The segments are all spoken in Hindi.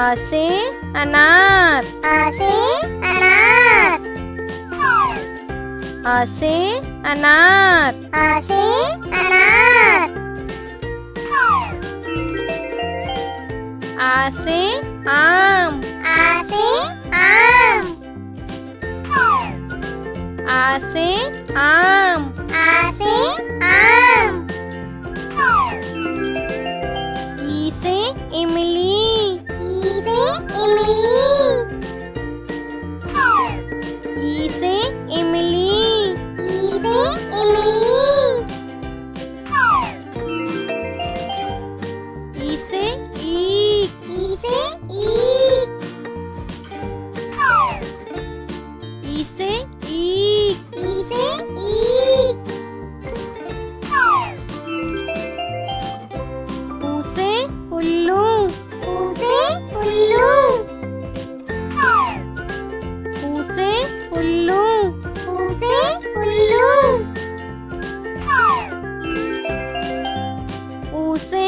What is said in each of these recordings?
आ से अनार। आ से अनार। आ से अनार। आ से अनार। आ से आम। आ से आम। आ से आम। आ से आम। ई से इमली। ई से इमली। ई से इमली। ई से इमली। ई से ईख। ई से ईख। ई से ईख। ई से ईख। ऊ से उल्लू। ऊ से उल्लू। ऊ से उल्लू। ऊ से उल्लू। ऊ से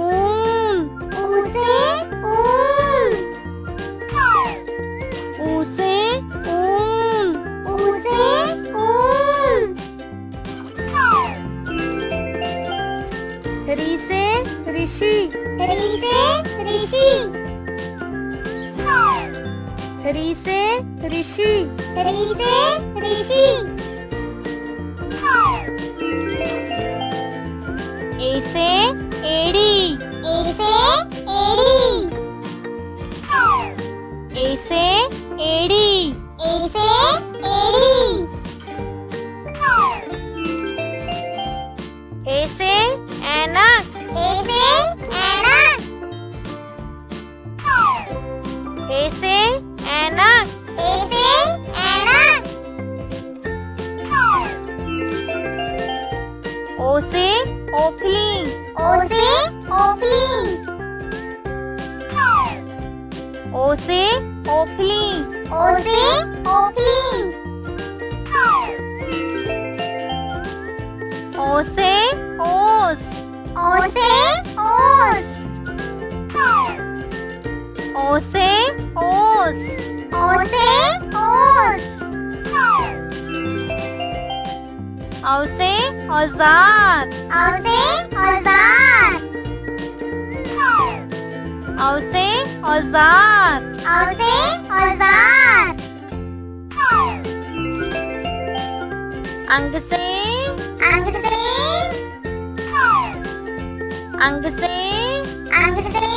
ऊन। ऊ से ऊन। ऊ से ऊन। ऊ से ऊन। री से ऋषि। री से ऋषि। री से ऋषि। री से ऋषि। ए से एड़ी। ए से एड़ी। ए से एड़ी। ए से एड़ी। ए से ऐनक। ए से ऐनक। ए से ऐनक। ए से ऐनक। ओ से ओखली। ओ से ओखली। ओ से ओखली। ओ से ओखली। ओ से ओस। ओ से ओस। ओ से ओस। ओ से ओस। औ से औजार। औ से औजार। औ से औजार। औ से औजार। अंग से। अंग से। अंग से। अंग से।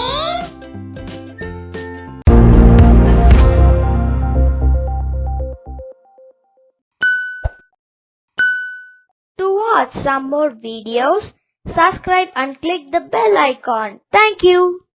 To watch some more videos, subscribe and click the bell icon. Thank you.